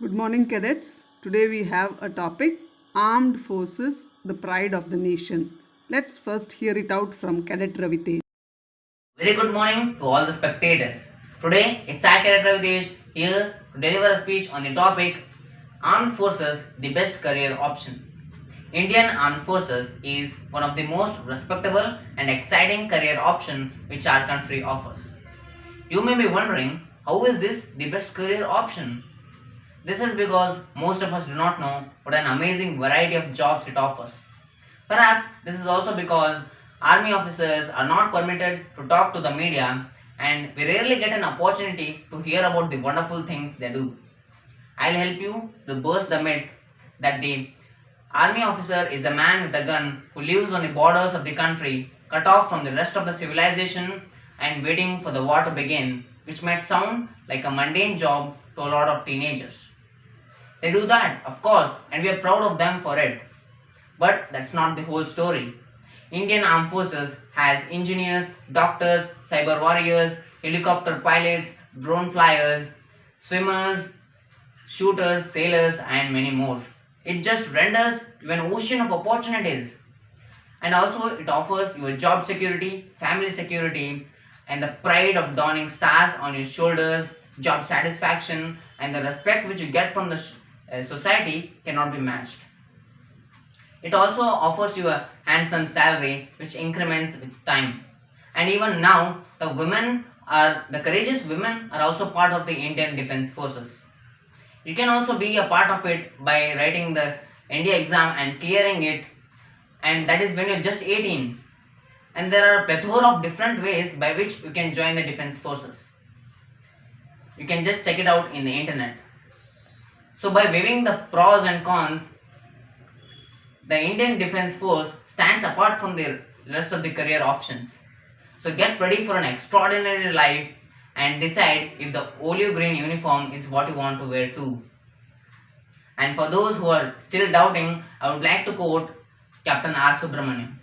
Good morning, cadets. Today we have a topic Armed Forces, the Pride of the Nation. Let's first hear it out from Cadet Ravitej. Very good morning to all the spectators. Today, it's Cadet Ravitesh here to deliver a speech on the topic Armed Forces, the best career option. Indian Armed Forces is one of the most respectable and exciting career option which our country offers. You may be wondering, how is this the best career option? This is because most of us do not know what an amazing variety of jobs it offers. Perhaps this is also because army officers are not permitted to talk to the media and we rarely get an opportunity to hear about the wonderful things they do. I'll help you to burst the myth that the army officer is a man with a gun who lives on the borders of the country, cut off from the rest of the civilization and waiting for the war to begin, which might sound like a mundane job to a lot of teenagers. They do that, of course, and we are proud of them for it. But that's not the whole story. Indian Armed Forces has engineers, doctors, cyber warriors, helicopter pilots, drone flyers, swimmers, shooters, sailors, and many more. It just renders you an ocean of opportunities. And also, it offers you a job security, family security, and the pride of donning stars on your shoulders, job satisfaction, and the respect which you get from the society cannot be matched. It also offers you a handsome salary which increments with time. And even now, the courageous women are also part of the Indian Defence Forces. You can also be a part of it by writing the NDA exam and clearing it, and that is when you're just 18. And there are a plethora of different ways by which you can join the Defence Forces. You can just check it out in the internet. So by weighing the pros and cons, the Indian Defence Force stands apart from the rest of the career options. So get ready for an extraordinary life and decide if the olive green uniform is what you want to wear too. And for those who are still doubting, I would like to quote Captain R. Subramaniam.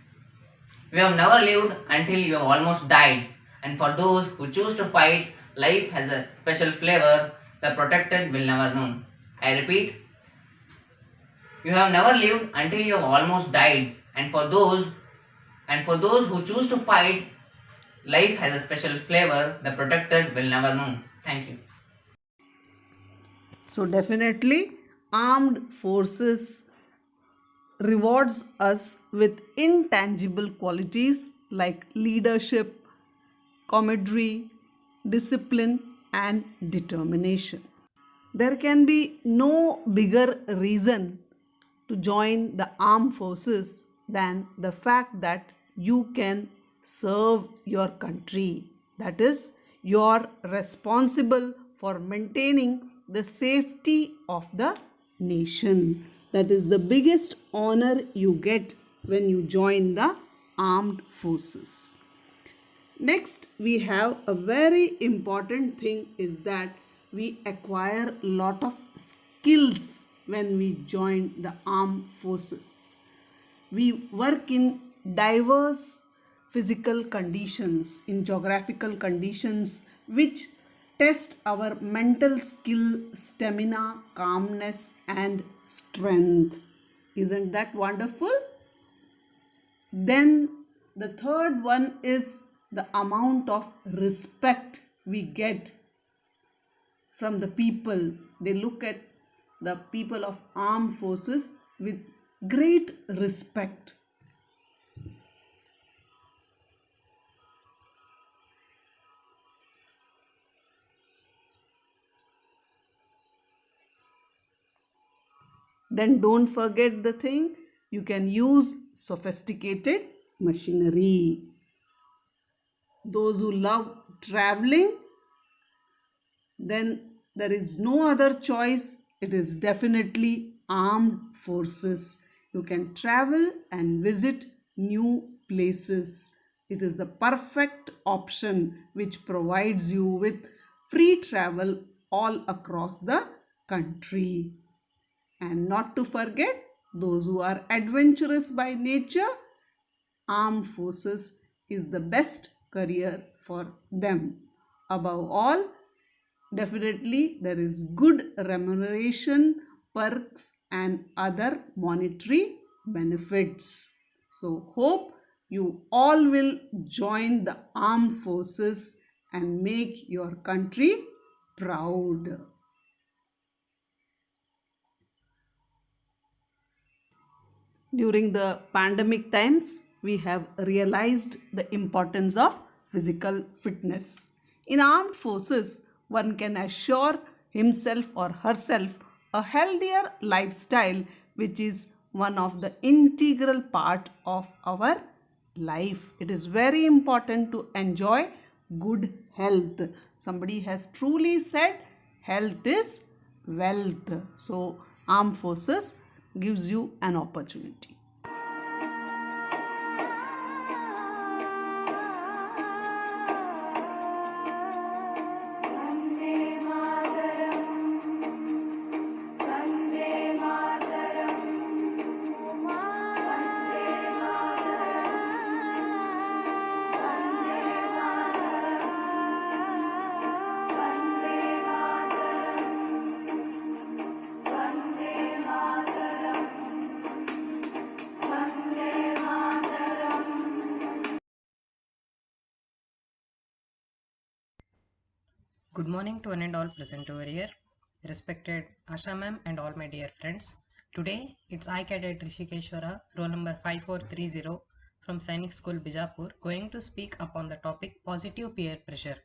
You have never lived until you have almost died. And for those who choose to fight, life has a special flavor the protected will never know. I repeat, you have never lived until you have almost died, and for those who choose to fight, life has a special flavor the protected will never know. Thank you. So, definitely, Armed Forces rewards us with intangible qualities like leadership, camaraderie, discipline, and determination. There can be no bigger reason to join the armed forces than the fact that you can serve your country. That is, you are responsible for maintaining the safety of the nation. That is the biggest honor you get when you join the armed forces. Next, we have a very important thing is that we acquire a lot of skills when we join the armed forces. We work in diverse physical conditions, in geographical conditions, which test our mental skill, stamina, calmness, and strength. Isn't that wonderful? Then the third one is the amount of respect we get from the people. They look at the people of armed forces with great respect. Then don't forget the thing, you can use sophisticated machinery. Those who love traveling, then there is no other choice. It is definitely armed forces. You can travel and visit new places. It is the perfect option which provides you with free travel all across the country. And not to forget, those who are adventurous by nature, armed forces is the best career for them. Above all, Definitely, there is good remuneration, perks, and other monetary benefits. So, hope you all will join the armed forces and make your country proud. During the pandemic times, we have realized the importance of physical fitness. In armed forces, one can assure himself or herself a healthier lifestyle, which is one of the integral part of our life. It is very important to enjoy good health. Somebody has truly said health is wealth. So armed forces gives you an opportunity. Good morning to one and all present over here. Respected Asha ma'am and all my dear friends. Today it's I Cadet Rishikeshwara, roll number 5430 from Sainik School Bijapur, going to speak upon the topic positive peer pressure.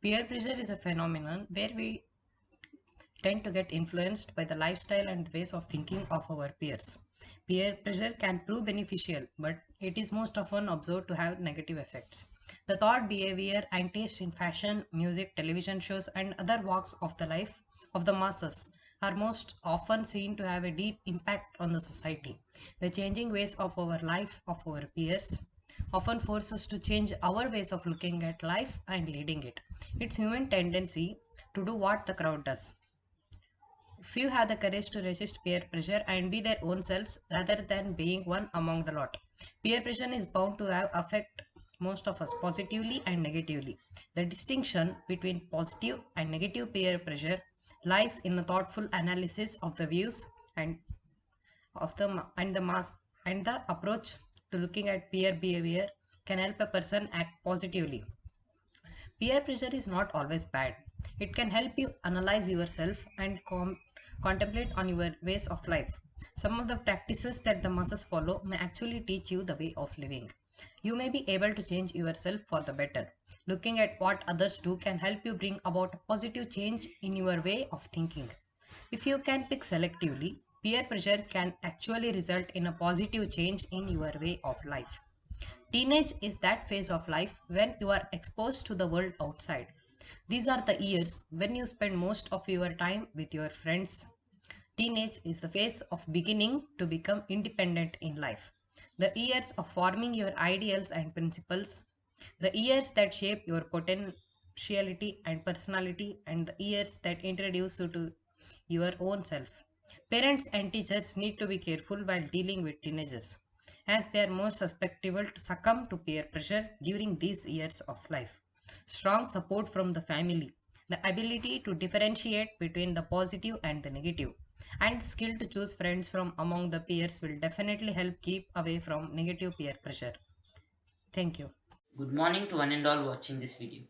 Peer pressure is a phenomenon where we tend to get influenced by the lifestyle and ways of thinking of our peers. Peer pressure can prove beneficial, but it is most often observed to have negative effects. The thought, behavior, and taste in fashion, music, television shows, and other walks of the life of the masses are most often seen to have a deep impact on the society. The changing ways of our life, of our peers, often force us to change our ways of looking at life and leading it. It's human tendency to do what the crowd does. Few have the courage to resist peer pressure and be their own selves rather than being one among the lot. Peer pressure is bound to have affect most of us positively and negatively. The distinction between positive and negative peer pressure lies in a thoughtful analysis of the views and the mass and the approach to looking at peer behavior can help a person act positively. Peer pressure is not always bad. It can help you analyze yourself and contemplate on your ways of life. Some of the practices that the masses follow may actually teach you the way of living. You may be able to change yourself for the better. Looking at what others do can help you bring about a positive change in your way of thinking. If you can pick selectively, peer pressure can actually result in a positive change in your way of life. Teenage is that phase of life when you are exposed to the world outside. These are the years when you spend most of your time with your friends. Teenage is the phase of beginning to become independent in life. The years of forming your ideals and principles, the years that shape your potentiality and personality, and the years that introduce you to your own self. Parents and teachers need to be careful while dealing with teenagers, as they are more susceptible to succumb to peer pressure during these years of life. Strong support from the family, the ability to differentiate between the positive and the negative, and the skill to choose friends from among the peers will definitely help keep away from negative peer pressure. Thank you. Good morning to one and all watching this video.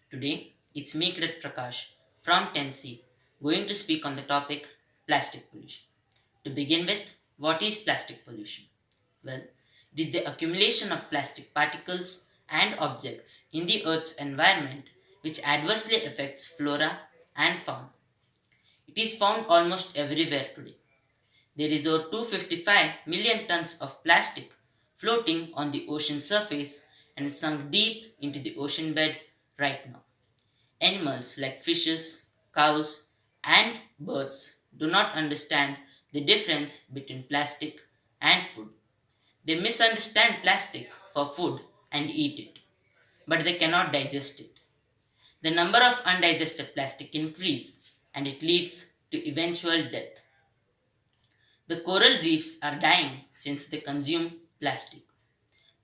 Today, it's me, Kirat Prakash from Tennessee, going to speak on the topic plastic pollution. To begin with, what is plastic pollution? Well, it is the accumulation of plastic particles and objects in the Earth's environment which adversely affects flora and fauna. It is found almost everywhere today. There is over 255 million tons of plastic floating on the ocean surface and sunk deep into the ocean bed right now. Animals like fishes, cows, and birds do not understand the difference between plastic and food. They misunderstand plastic for food and eat it, but they cannot digest it. The number of undigested plastic increase and it leads to eventual death. The coral reefs are dying since they consume plastic.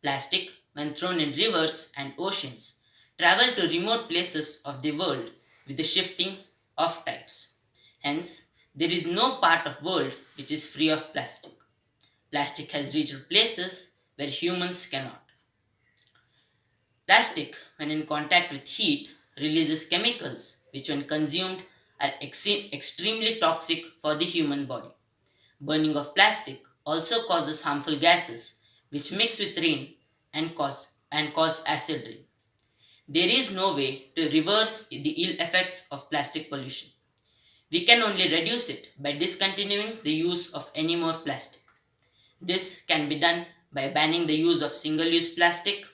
Plastic, when thrown in rivers and oceans, travel to remote places of the world with the shifting of tides. Hence, there is no part of world which is free of plastic. Plastic has reached places where humans cannot. Plastic, when in contact with heat, releases chemicals which, when consumed, are extremely toxic for the human body. Burning of plastic also causes harmful gases which mix with rain and cause acid rain. There is no way to reverse the ill effects of plastic pollution. We can only reduce it by discontinuing the use of any more plastic. This can be done by banning the use of single use plastic,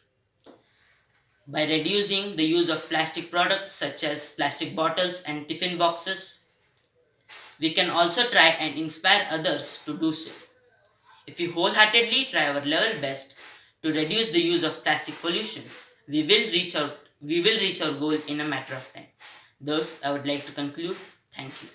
by reducing the use of plastic products such as plastic bottles and tiffin boxes. We can also try and inspire others to do so. If we wholeheartedly try our level best to reduce the use of plastic pollution, we will reach our goal in a matter of time. Thus, I would like to conclude. Thank you.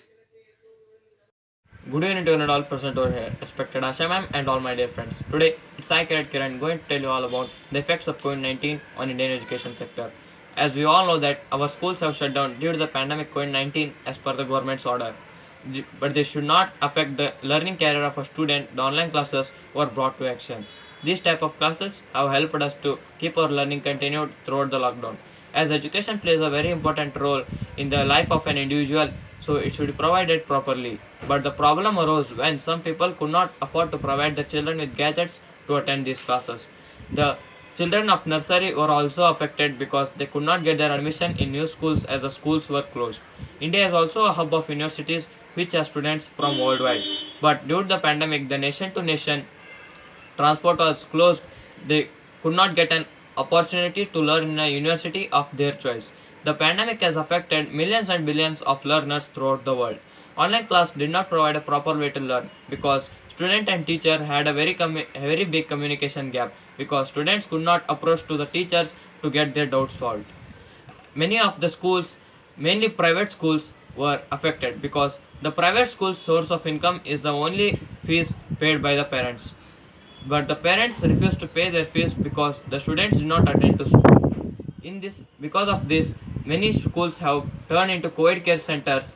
Good evening to you and all present over here, respected Asha ma'am and all my dear friends. Today, it's I, Kiran Kiran, going to tell you all about the effects of COVID-19 on Indian education sector. As we all know that our schools have shut down due to the pandemic COVID-19 as per the government's order. But they should not affect the learning career of a student. The online classes were brought to action. These type of classes have helped us to keep our learning continued throughout the lockdown. As education plays a very important role in the life of an individual, so it should be provided properly. But the problem arose when some people could not afford to provide the children with gadgets to attend these classes. The children of nursery were also affected because they could not get their admission in new schools as the schools were closed. India is also a hub of universities which have students from worldwide. But due to the pandemic, the nation to nation transport was closed. They could not get an opportunity to learn in a university of their choice. The pandemic has affected millions and billions of learners throughout the world. Online class did not provide a proper way to learn because student and teacher had a very big communication gap because students could not approach to the teachers to get their doubts solved. Many of the schools, mainly private schools, were affected because the private school's source of income is the only fees paid by the parents. But the parents refused to pay their fees because the students did not attend to school. Because of this, many schools have turned into COVID care centers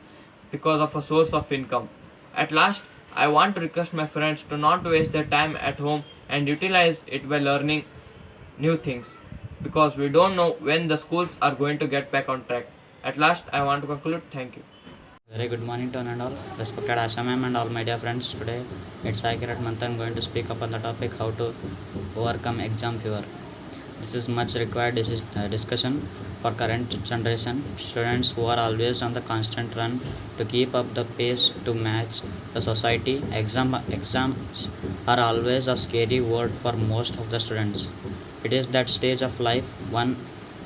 because of a source of income. At last, I want to request my friends to not waste their time at home and utilize it by learning new things because we don't know when the schools are going to get back on track. At last, I want to conclude. Thank you. Very good morning to one and all, respected Asha ma'am and all my dear friends. Today it's I Kirat Manthan going to speak upon the topic how to overcome exam fever. This is much required discussion for current generation students who are always on the constant run to keep up the pace to match the society. Exams are always a scary word for most of the students. It is that stage of life one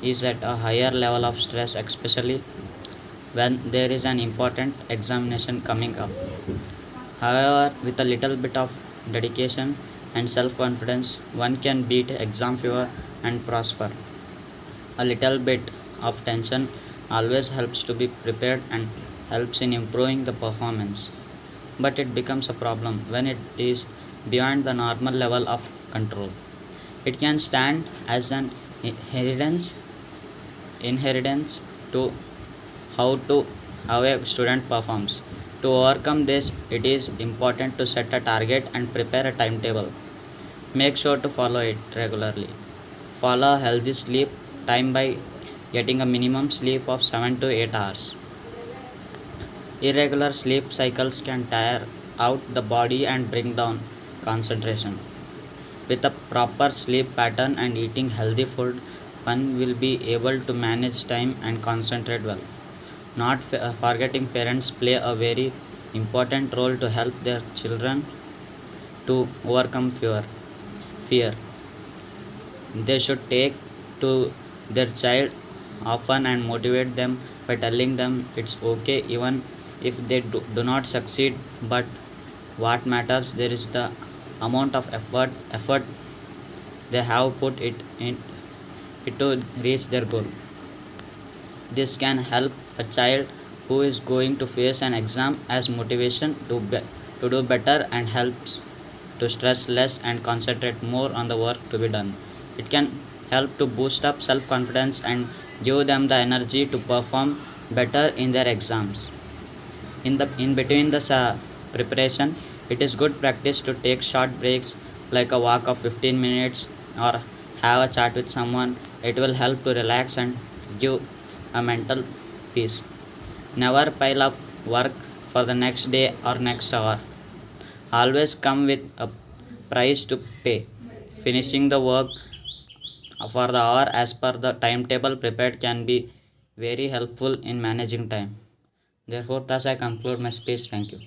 is at a higher level of stress, especially when there is an important examination coming up. However, with a little bit of dedication and self confidence, one can beat exam fever and prosper. A little bit of tension always helps to be prepared and helps in improving the performance. But it becomes a problem when it is beyond the normal level of control. It can stand as an inheritance to how a student performs. To overcome this, it is important to set a target and prepare a timetable. Make sure to follow it regularly. Follow healthy sleep time by getting a minimum sleep of 7 to 8 hours. Irregular sleep cycles can tire out the body and bring down concentration. With a proper sleep pattern and eating healthy food, one will be able to manage time and concentrate well. Not forgetting parents play a very important role to help their children to overcome fear. They should take to their child often and motivate them by telling them it's okay even if they do not succeed, but what matters there is the amount of effort they have put in it to reach their goal. This can help a child who is going to face an exam as motivation to do better and helps to stress less and concentrate more on the work to be done. It can help to boost up self confidence and give them the energy to perform better in their exams. In between the preparation, it is good practice to take short breaks like a walk of 15 minutes or have a chat with someone. It will help to relax and give a mental peace. Never pile up work for the next day or next hour. Always come with a price to pay. Finishing the work for the hour as per the timetable prepared can be very helpful in managing time. Therefore, thus I conclude my speech. Thank you.